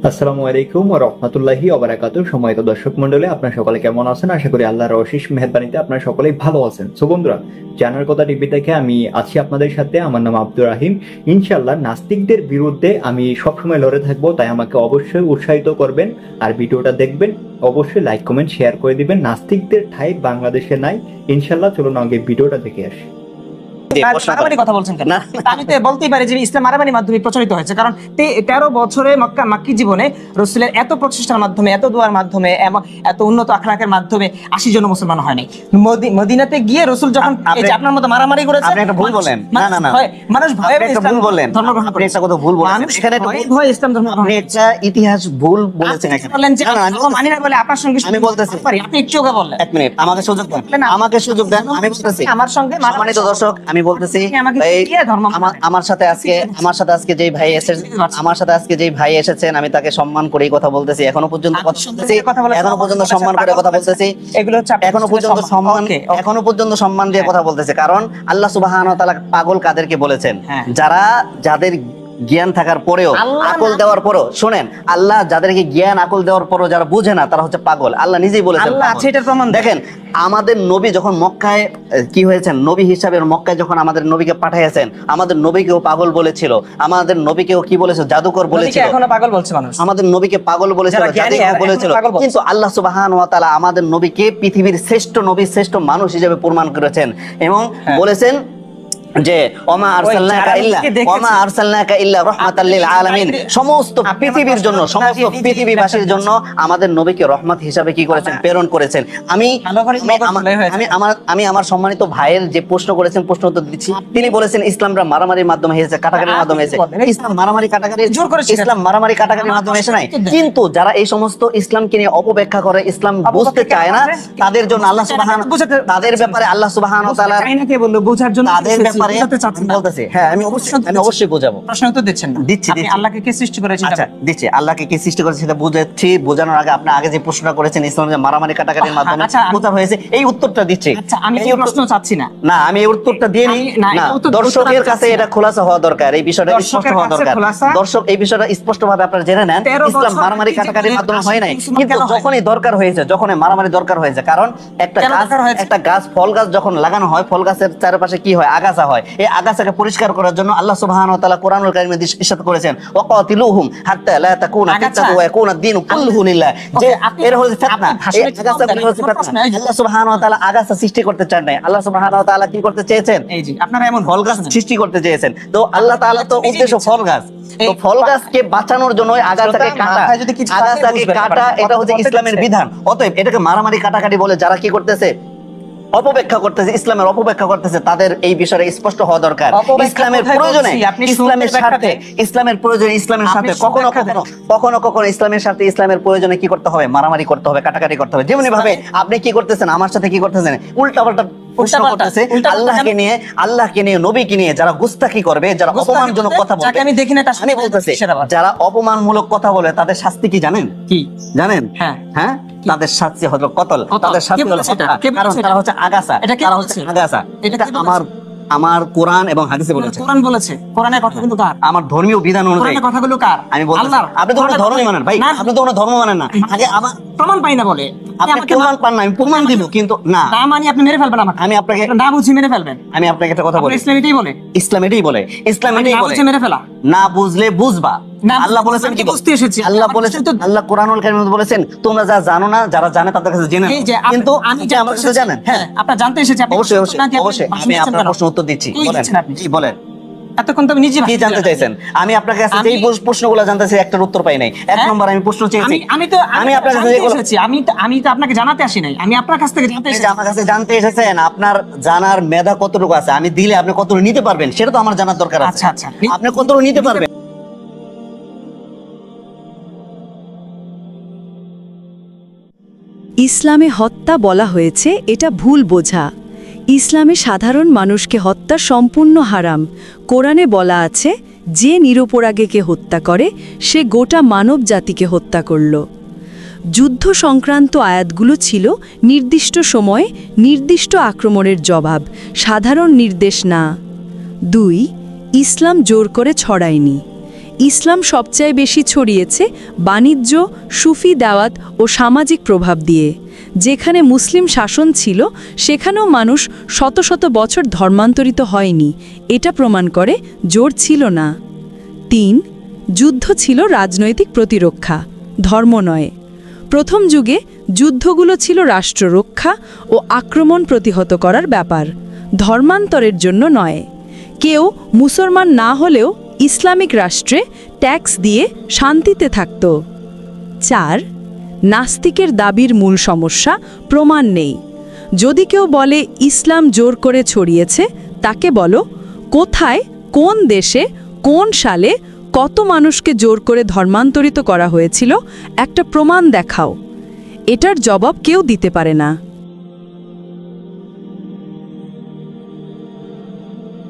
আসসালামু আলাইকুম ওয়া রাহমাতুল্লাহি ওয়া বারাকাতুহু। সম্মানিত দর্শক মণ্ডলী, আপনারা সকলে কেমন আছেন? আশা করি আল্লাহর অশেষ মেহেরবানিতে আপনারা সকলেই ভালো আছেন। সো বন্ধুরা, জানার কথা টিভি থেকে আমি আছি আপনাদের সাথে। আমার নাম আব্দুর রাহিম। ইনশাআল্লাহ নাস্তিকদের বিরুদ্ধে আমি সবসময় লড়ে থাকবো, তাই আমাকে অবশ্যই উৎসাহিত করবেন আর ভিডিওটা দেখবেন। অবশ্যই লাইক কমেন্ট শেয়ার করে দিবেন। নাস্তিকদের ঠাঁই বাংলাদেশে নাই ইনশাআল্লাহ। চলুন আগে ভিডিওটা দেখে আসি। কথা বলছেন কেন? আমি তো বলতেই পারি যে ইসলাম আরবানির মাধ্যমে প্রচারিত হয়েছে, কারণ 13 বছরে মাক্কি জীবনে রাসূলের এত প্রচেষ্টার মাধ্যমে, এত দোয়ার মাধ্যমে, এত উন্নত আখলাকের মাধ্যমে 80 জন মুসলমান হয় নাই। মদিনাতে গিয়ে রাসূল যখন এই যে আপনার মতো মারামারি করেছে, আপনি একটা ভুল বলেন। না না না, মানুষ ভয়ে একটা ভুল বলেন, ধর্ম গ্রহণ করে। একটা কথা ভুল বলেন, এখানে একটা ভয় ইসলাম ধর্ম গ্রহণ। আপনি একটা ইতিহাস ভুল বলেছেন এখানে। বলেন যে মানি না বলে আপনার সঙ্গে আমি বলতেছি পারি, আপনি একটু ওকে বললেন। এক মিনিট আমাকে সুযোগ দেন, আমাকে সুযোগ দেন। আমি বলতেছি আমার সঙ্গে সম্মানিত দর্শক, আমি বলতেছি আমার সাথে আজকে যেই ভাই এসেছেন, আমি তাকে সম্মান করেই কথা বলতেছি। এখনো পর্যন্ত সম্মান করে কথা বলতেছি। এগুলো হচ্ছে এখনো পর্যন্ত সম্মান দিয়ে কথা বলতেছি, কারণ আল্লাহ সুবহানাহু ওয়া তাআলা পাগল কাদেরকে বলেছেন? যাদের জ্ঞান থাকার পরেও, আকল দেওয়ার পরেও, শুনেন, আল্লাহ যাদেরকে জ্ঞান আকল দেওয়ার পরেও যারা বুঝে না তারা হচ্ছে পাগল। আল্লাহ নিজেই বলেছেন। দেখেন, আমাদের নবী যখন মক্কায় কি হয়েছেন, নবী হিসাবে মক্কায় যখন আমাদের নবীকে পাঠিয়েছেন, আমাদের নবীকেও পাগল বলেছিল, আমাদের নবীকেও কি বলেছিল? জাদুকর বলেছিল। এখনো পাগল বলছে মানুষ। আমাদের নবীকে পাগল বলেছিল, জাদুকর বলেছিল। কিন্তু আল্লাহ সুবহানাহু ওয়া তাআলা আমাদের নবীকে পৃথিবীর শ্রেষ্ঠ নবী, শ্রেষ্ঠ মানুষ হিসেবে প্রমাণ করেছেন এবং বলেছেন যে ওমা আরসালনাকা ইল্লা রাহমাতাল লিল আলামিন। সমস্ত পৃথিবীর জন্য, সমস্ত পৃথিবীবাসীর জন্য আমাদের নবীকে রহমত হিসাবে কি করেছেন? প্রেরণ করেছেন। আমি আমার সম্মানিত ভাইয়ের যে প্রশ্ন করেছেন, প্রশ্ন উত্তর দিচ্ছি। তিনি বলেছেন ইসলামটা মারামারির মাধ্যমে হয়েছে, কাটাকাটির মাধ্যমে হয়েছে। ইসলাম মারামারি কাটাকাটির মাধ্যমে এসে নাই। কিন্তু যারা এই সমস্ত ইসলামকে নিয়ে অপব্যাখ্যা করে, ইসলাম বুঝতে চায় না, তাদের জন্য আল্লাহ সুবহানাহু, তাদের ব্যাপারে আল্লাহ সুবহানাহু ওয়া তাআলা কে বলল বোঝার জন্য, আমি অবশ্যই বোঝাবো। প্রশ্ন উত্তর দিচ্ছেন না? দিচ্ছি। আল্লাহকে কে সৃষ্টি করেছে? আচ্ছা দিচ্ছি। আল্লাহকে কে সৃষ্টি করেছে সেটা বুঝাচ্ছি। বোঝানোর আগে আপনি আগে যে প্রশ্নটা করেছেন, ইসলামে মারামারি কাটাকাটির মাধ্যমে প্রচার হয়েছে, এই উত্তরটা দিচ্ছি। আচ্ছা, আমি এই প্রশ্ন চাচ্ছি না। না, আমি এই উত্তরটা দিয়ে নিই। দর্শকের কাছে এটা খোলাসা হওয়া দরকার, এই বিষয়টা স্পষ্ট হওয়া দরকার। দর্শক এই বিষয়টা স্পষ্টভাবে আপনারা জেনে নেন। ইসলাম মারামারি কাটাকাটির মাধ্যমে হয় নাই, কিন্তু যখনই দরকার হয়েছে, যখনই মারামারি দরকার হয়েছে, কারণ একটা গাছ, ফল গাছ যখন লাগানো হয়, ফল গাছের চারপাশে কি হয়? আগাছা হয়। এই আগাছাকে পরিষ্কার করার জন্য আল্লাহ সুবহানাহু ওয়া তাআলা কোরআনুল কারীমে ইরশাদ করেছেন, ওয়াকাতিলুহুম হাত্তা লা তাকুনা ফিতনাতুন ওয়া ইয়াকুনা দ্বীনু কুল্লুহু লিল্লাহ। যে এর হচ্ছে ফিতনা, এই আগাছাগুলো হচ্ছে ফিতনা। আল্লাহ সুবহানাহু ওয়া তাআলা আগাছা সৃষ্টি করতে চান নাই। আল্লাহ সুবহানাহু ওয়া তাআলা কি করতে চেয়েছেন? এই যে আপনারা এমন ফল গাছ সৃষ্টি করতে চেয়েছেন। তো আল্লাহ তাআলা তো উদ্দেশ্য ফল গাছ, তো ফল গাছকে বাঁচানোর জন্য আগাছাকে কাটা, এটা হচ্ছে ইসলামের বিধান। অতএব এটাকে মারামারি কাটাকাটি বলে যারা কি করতেছে? অপব্যাখ্যা করতেছে, ইসলামের অপব্যাখ্যা করতেছে, তাদের এই বিষয়ে স্পষ্ট হওয়া দরকার। ইসলামের প্রয়োজনে, ইসলামের স্বার্থে, ইসলামের প্রয়োজনে, ইসলামের সাথে কখনো ইসলামের সাথে, ইসলামের প্রয়োজনে কি করতে হবে? মারামারি করতে হবে, কাটাকাটি করতে হবে। যেমনি ভাবে আপনি কি করতেছেন, আমার সাথে কি করতেছেন? উল্টাপাল্টা প্রশ্ন করতেছে। আল্লাহকে নিয়ে, নবীকে নিয়ে যারা গুস্তাখি করবে, যারা অপমানজনক কথা বলবে, আমি দেখি না, আমি বলতেছি, যারা অপমানমূলক কথা বলে তাদের শাস্তি কি জানেন? কি জানেন? হ্যাঁ, তাদের শাস্তি হলো কতল, তাদের শাস্তি হলো কারণ তারা হচ্ছে আগাছা, তারা হচ্ছে আগাছা। এটা আমার কোরআন এবং হাদিসে বলেছে। কোরআন বলেছে। কোরআনের কথাগুলো কার? আমার ধর্মীয় বিধান অনুযায়ী। কোরআনের কথাগুলো কার? আমি বলছি, আপনি তো কোনো ধর্মই মানেন ভাই, আপনি তো কোনো ধর্ম মানেন না। আগে আমার প্রমাণ পাই না বলে আপনি প্রমাণ পান না, আমি প্রমাণ দিব, কিন্তু না মানি আপনি মেরে ফেলবেন আমাকে। আমি আপনাকে না বুঝি মেরে ফেলবেন। আমি আপনাকে একটা কথা বলি, ইসলাম এটাই বলে, ইসলাম এটাই বলে, মেরে ফেলা। না বুঝলে বুঝবা। আল্লাহ বলেছেন কি? বুঝতে এসেছি। আল্লাহ বলেছেন, আল্লাহ কোরআনুল কারীমে বলেছেন, তোমরা যা জানো না, যারা জানে তাদের কাছে জেনে নাও। কিন্তু আমি যে আমার কাছে জানেন, হ্যাঁ আপনারা জানতে এসেছি। অবশ্যই আমি আপনার প্রশ্ন উত্তর দিচ্ছি। বলেন, জি বলেন। এতক্ষণ তো নিজে কি জানতে চাইছেন? আমি আপনার কাছে যেই প্রশ্নগুলো জানতে চাই, একটার উত্তর পাই নাই। এক নম্বর আমি প্রশ্ন চেয়েছি, আমি আপনার কাছে এসেছি, আমি তো আপনাকে জানাতে আসি নাই, আমি আপনার কাছ থেকে জানতে এসেছি। আমার কাছে জানতে এসেছেন, আপনার জানার মেধা কতটুকু আছে? আমি দিলে আপনি কতটুকু নিতে পারবেন সেটা তো আমার জানার দরকার আছে। আচ্ছা, আপনি কতটুকু নিতে পারবেন? ইসলামে হত্যা বলা হয়েছে, এটা ভুল বোঝা। ইসলামে সাধারণ মানুষকে হত্যা সম্পূর্ণ হারাম। কোরআনে বলা আছে, যে নিরপরাধীকে হত্যা করে সে গোটা মানব জাতিকে হত্যা করল। যুদ্ধ সংক্রান্ত আয়াতগুলো ছিল নির্দিষ্ট সময়ে নির্দিষ্ট আক্রমণের জবাব, সাধারণ নির্দেশ না। 2. ইসলাম জোর করে ছড়ায়নি। ইসলাম সবচেয়ে বেশি ছড়িয়েছে বাণিজ্য, সুফি দাওয়াত ও সামাজিক প্রভাব দিয়ে। যেখানে মুসলিম শাসন ছিল সেখানেও মানুষ শত শত বছর ধর্মান্তরিত হয়নি, এটা প্রমাণ করে জোর ছিল না। ৩. যুদ্ধ ছিল রাজনৈতিক প্রতিরক্ষা, ধর্ম নয়। প্রথম যুগে যুদ্ধগুলো ছিল রাষ্ট্র রক্ষা ও আক্রমণ প্রতিহত করার ব্যাপার, ধর্মান্তরের জন্য নয়। কেউ মুসলমান না হলেও ইসলামিক রাষ্ট্রে ট্যাক্স দিয়ে শান্তিতে থাকত। ৪. নাস্তিকের দাবির মূল সমস্যা প্রমাণ নেই। যদি কেউ বলে ইসলাম জোর করে ছড়িয়েছে, তাকে বলো কোথায়, কোন দেশে, কোন সালে, কত মানুষকে জোর করে ধর্মান্তরিত করা হয়েছিল, একটা প্রমাণ দেখাও। এটার জবাব কেউ দিতে পারে না।